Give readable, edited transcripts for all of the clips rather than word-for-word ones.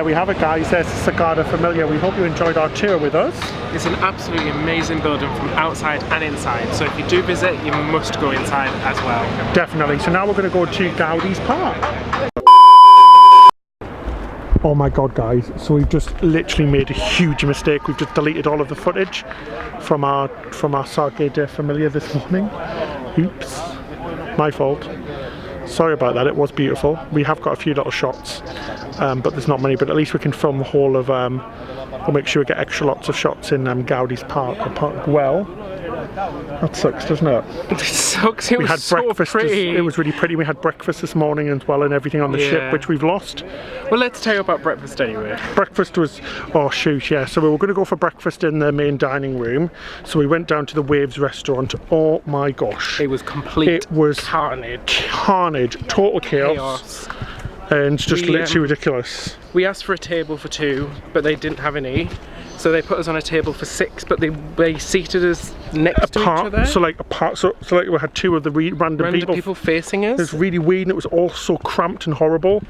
there we have it, guys. There's Sagrada Família. We hope you enjoyed our tour with us. It's an absolutely amazing building from outside and inside, so if you do visit, you must go inside as well. Definitely. So now we're going to go to Gaudi's Park. Oh my god, guys, so we've just literally made a huge mistake. We've just deleted all of the footage from our Sagrada Família this morning. Oops, my fault. Sorry about that. It was beautiful. We have got a few little shots, but there's not many, but at least we can film the whole of we'll make sure we get extra lots of shots in Gaudi's Park, or Park Güell. That sucks, doesn't it? It sucks. It we was had so breakfast. pretty. It was really pretty. We had breakfast this morning as well, and everything on the ship, which we've lost. Well, let's tell you about breakfast anyway. Breakfast was, oh shoot, yeah. So we were going to go for breakfast in the main dining room. So we went down to the Waves restaurant. Oh my gosh. It was complete. It was carnage. Carnage. Total chaos. And just literally ridiculous. We asked for a table for 2, but they didn't have any. So they put us on a table for 6, but they seated us next to each other. So like apart, so like we had 2 of the random people facing us. It was really weird, and it was all so cramped and horrible.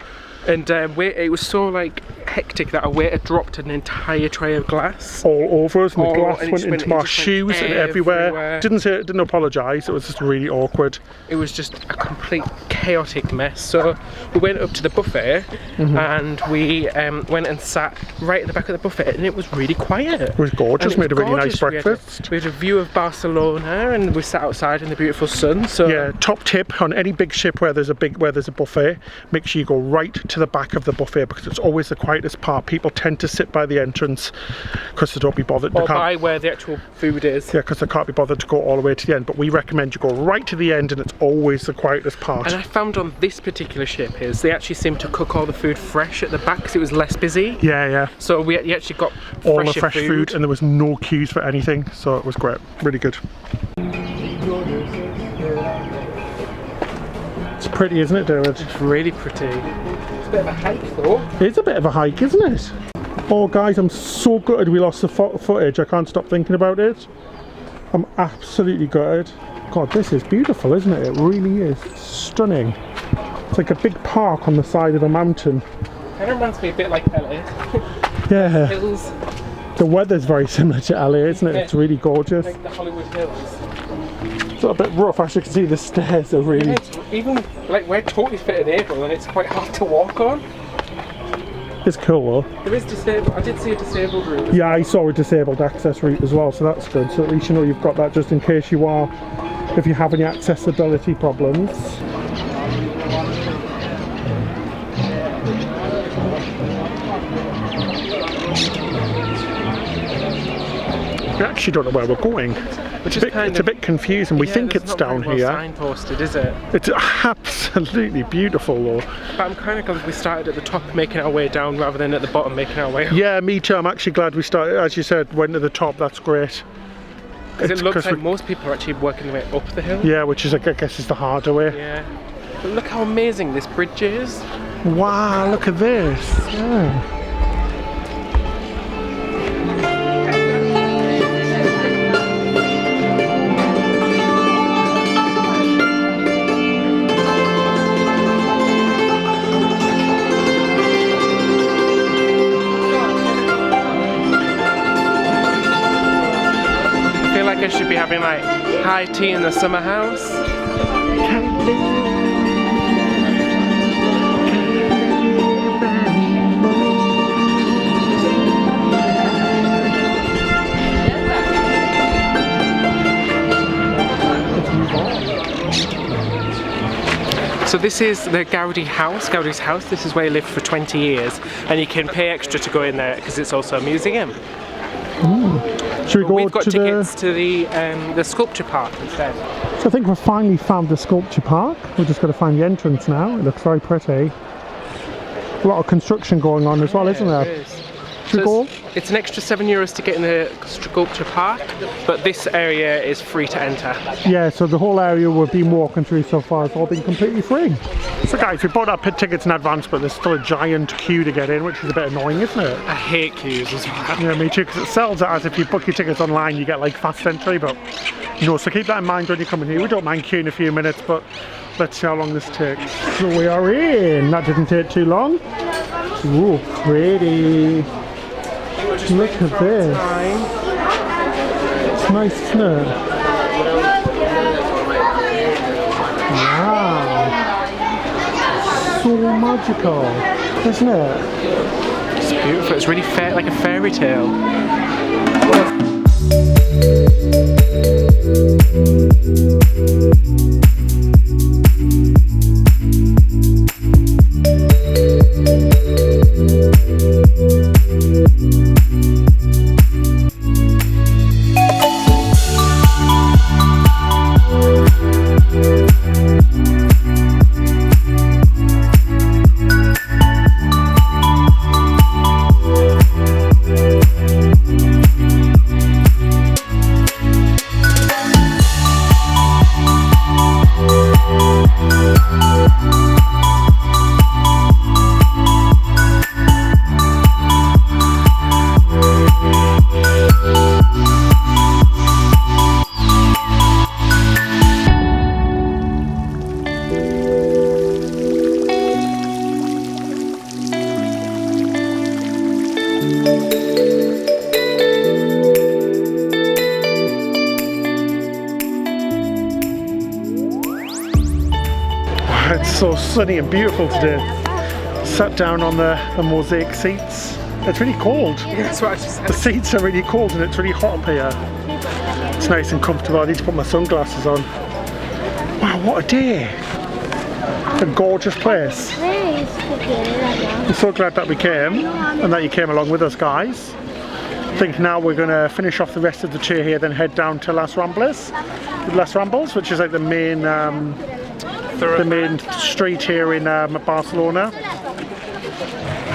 And it was so like hectic that a waiter dropped an entire tray of glass all over us, and the glass went into our shoes and everywhere. Didn't apologise. It was just really awkward. It was just a complete chaotic mess. So we went up to the buffet, and we went and sat right at the back of the buffet, and it was really quiet. It was gorgeous. Made a really nice breakfast. We had a view of Barcelona, and we sat outside in the beautiful sun. So yeah, top tip on any big ship where there's a buffet, make sure you go right to the back of the buffet, because it's always the quietest part. People tend to sit by the entrance because they don't be bothered. Or by where the actual food is. Yeah, because they can't be bothered to go all the way to the end. But we recommend you go right to the end, and it's always the quietest part. And I found on this particular ship is they actually seem to cook all the food fresh at the back because it was less busy. Yeah, yeah. So we actually got all the fresh food, and there was no queues for anything. So it was great, really good. It's pretty, isn't it, David? It's really pretty. It's a bit of a hike though. It's a bit of a hike, isn't it? Oh guys, I'm so gutted we lost the footage. I can't stop thinking about it. I'm absolutely gutted. God, this is beautiful, isn't it? It really is. It's stunning. It's like a big park on the side of a mountain. Kind of reminds me a bit like LA. Yeah. Hills. The weather's very similar to LA, isn't it? It's really gorgeous. Like the Hollywood Hills. It's a bit rough. As you can see, the stairs are really... Yeah, even like we're totally fit in April, and it's quite hard to walk on. It's cool though. There is disabled. I did see a disabled route. Yeah, I saw a disabled access route as well, so that's good. So at least you know you've got that just in case you are, if you have any accessibility problems. We actually don't know where we're going. It's a bit confusing. We think it's down here. Signposted, is it? It's absolutely beautiful though. But I'm kind of glad we started at the top making our way down rather than at the bottom making our way up. Yeah, me too. I'm actually glad we started, as you said, went to the top. That's great. Because it looks like most people are actually working their way up the hill. Yeah, which is, I guess, is the harder way. Yeah. But look how amazing this bridge is. Wow, look at this. Yeah. I should be having like high tea in the summer house. So this is the Gaudi's house. This is where he lived for 20 years, and you can pay extra to go in there because it's also a museum. Should we go We've got tickets to the sculpture park instead. So I think we've finally found the sculpture park. We've just got to find the entrance now. It looks very pretty. A lot of construction going on as well, isn't there? It is. Should we go? It's an extra €7 to get in the sculpture park, but this area is free to enter. Yeah, so the whole area we've been walking through so far has all been completely free. So guys, we bought our pit tickets in advance, but there's still a giant queue to get in, which is a bit annoying, isn't it? I hate queues as well. Yeah, me too, because it sells it as if you book your tickets online, you get like fast entry, but you know, so keep that in mind when you're coming here. We don't mind queuing a few minutes, but let's see how long this takes. So we are in. That didn't take too long. Ooh, pretty. Look at this. It's nice, isn't it? Wow. So magical, isn't it? It's beautiful. It's really like a fairy tale. It's so sunny and beautiful today. Sat down on the mosaic seats. It's really cold. That's what I just said. The seats are really cold and it's really hot up here. It's nice and comfortable. I need to put my sunglasses on. Wow, what a day. A gorgeous place. I'm so glad that we came and that you came along with us, guys. I think now we're going to finish off the rest of the tour here, then head down to Las Ramblas, which is like the main street here in Barcelona.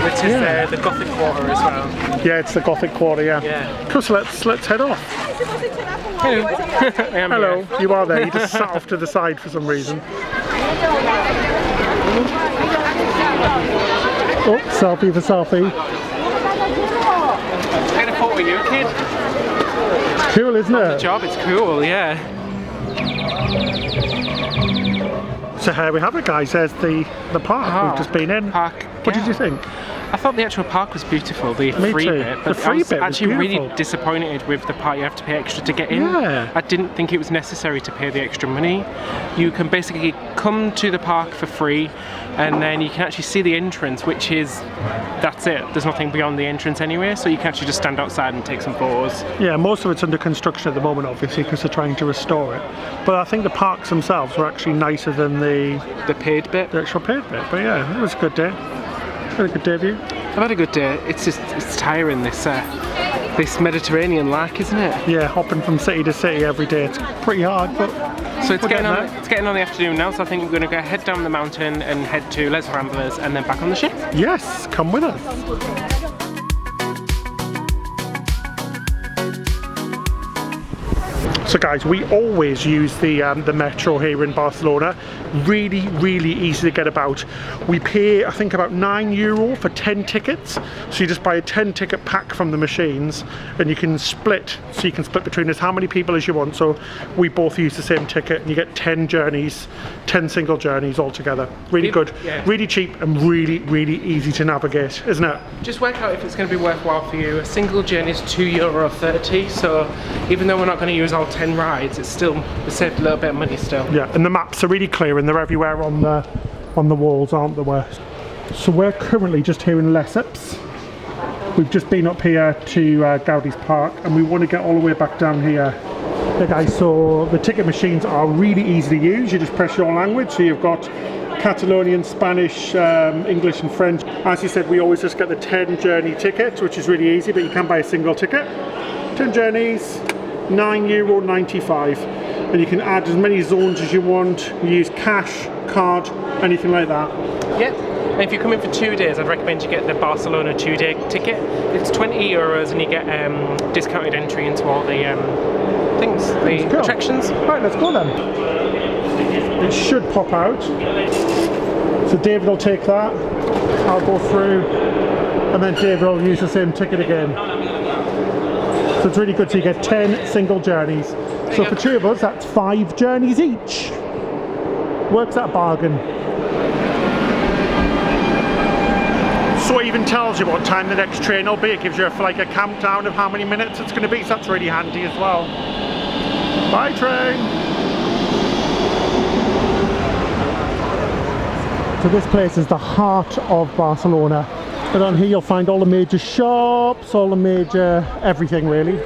Which is the Gothic Quarter as well. Yeah, it's the Gothic Quarter, yeah. Cool, so let's head off. Hello. I am Hello, here. you are there. You just sat off to the side for some reason. Oh, selfie for selfie. Take a photo with you, kid. It's cool, isn't it? Good job, it's cool, yeah. So here we have it, guys. There's the park we've just been in. What did you think? I thought the actual park was beautiful, the Me free too. bit. The But free I was bit was actually really beautiful. disappointed with the part you have to pay extra to get in. Yeah. I didn't think it was necessary to pay the extra money. You can basically come to the park for free, and then you can actually see the entrance, which is, that's it. There's nothing beyond the entrance anyway, so you can actually just stand outside and take some photos. Yeah, most of it's under construction at the moment, obviously, because they're trying to restore it. But I think the parks themselves were actually nicer than the paid bit. The actual paid bit. But yeah, it was a good day. Had a good day view. I've had a good day. It's tiring, this Mediterranean lack, isn't it? Yeah, hopping from city to city every day. It's pretty hard, but so it's getting on. there. It's getting on the afternoon now. So I think we're going to go head down the mountain and head to Les Ramblas and then back on the ship. Yes, come with us. So guys, we always use the metro here in Barcelona. Really, really easy to get about. We pay, I think, about €9 for 10 tickets. So you just buy a 10 ticket pack from the machines and you can split. So you can split between as how many people as you want. So we both use the same ticket and you get 10 journeys, 10 single journeys altogether. Really good, really cheap and really, really easy to navigate, isn't it? Just work out if it's going to be worthwhile for you. A single journey is €2.30. So even though we're not going to use all 10 rides, it's still, we saved a little bit of money still. Yeah, and the maps are really clear and they're everywhere on the walls, aren't they? So we're currently just here in Lesseps. We've just been up here to Gaudi's Park and we want to get all the way back down here. Yeah guys, so the ticket machines are really easy to use. You just press your language, so you've got Catalonian, Spanish, English and French. As you said, we always just get the 10 journey tickets, which is really easy, but you can buy a single ticket. 10 journeys, €9.95, and you can add as many zones as you want. You use cash, card, anything like that. Yep. And if you come in for 2 days, I'd recommend you get the Barcelona 2-day ticket. It's €20 and you get discounted entry into all the things, the attractions. Right, let's go then. It should pop out. So David will take that. I'll go through, and then David will use the same ticket again. So it's really good, so you get 10 single journeys. So for 2 of us, that's 5 journeys each. Works out a bargain. So even tells you what time the next train will be. It gives you like a countdown of how many minutes it's going to be, so that's really handy as well. Bye train! So this place is the heart of Barcelona. But on here you'll find all the major shops, all the major everything really.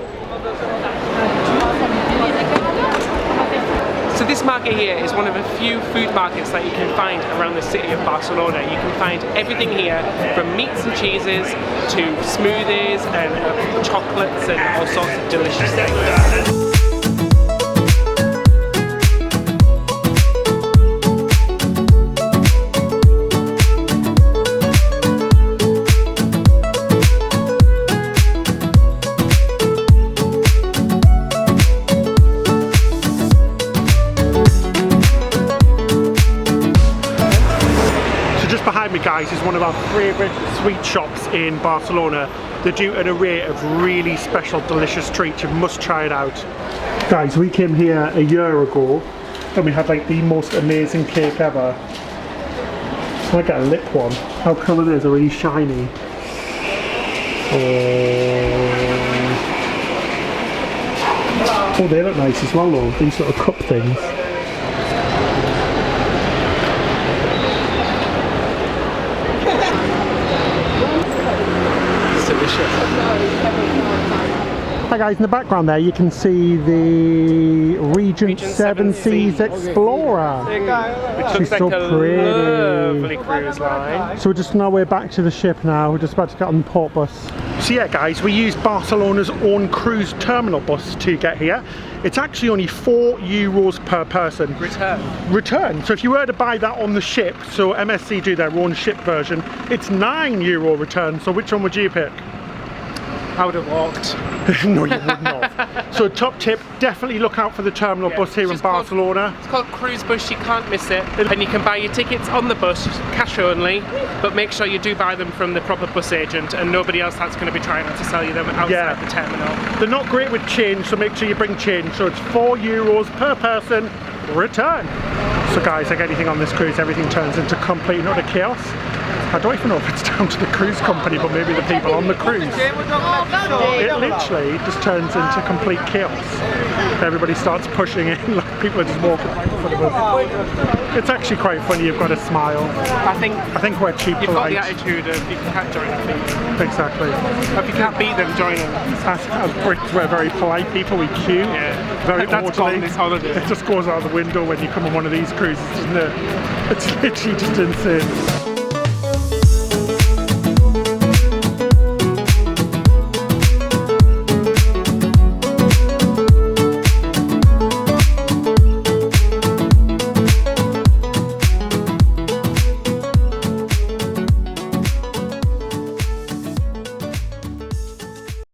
So this market here is one of a few food markets that you can find around the city of Barcelona. You can find everything here from meats and cheeses to smoothies and chocolates and all sorts of delicious things. Behind me, guys, is one of our favourite sweet shops in Barcelona. They do an array of really special, delicious treats. You must try it out. Guys, we came here a year ago and we had like the most amazing cake ever. I got a lip one. How cool it is, they're really shiny. Oh, they look nice as well though, these little cup things. Hi guys, in the background there you can see the Regent Seven Seas Explorer. Which looks like a lovely cruise line. So we're just on our way back to the ship now, we're just about to get on the port bus. So yeah guys, we used Barcelona's own cruise terminal bus to get here. It's actually only €4 per person. Return. So if you were to buy that on the ship, so MSC do their own ship version, it's €9 return. So which one would you pick? I would have walked. No, you wouldn't have. So top tip, definitely look out for the terminal bus here in Barcelona. It's called Cruise Bus, you can't miss it. And you can buy your tickets on the bus, cash only, but make sure you do buy them from the proper bus agent and nobody else that's going to be trying to sell you them outside the terminal. They're not great with change, so make sure you bring change. So it's €4 per person, return. So guys, like anything on this cruise, everything turns into complete and utter chaos. I don't even know if it's down to the cruise company, but maybe the people on the cruise. It literally just turns into complete chaos. Everybody starts pushing in, like people are just walking right in front of us. It's actually quite funny, you've got to smile. I think we're cheap, you've polite. Got the attitude of you can't join them. Exactly. If you can't beat them, join them. As Brits, we're very polite people, we queue. Yeah. Very that's gone this holiday. It just goes out the window when you come on one of these cruises, doesn't it? It's literally just insane.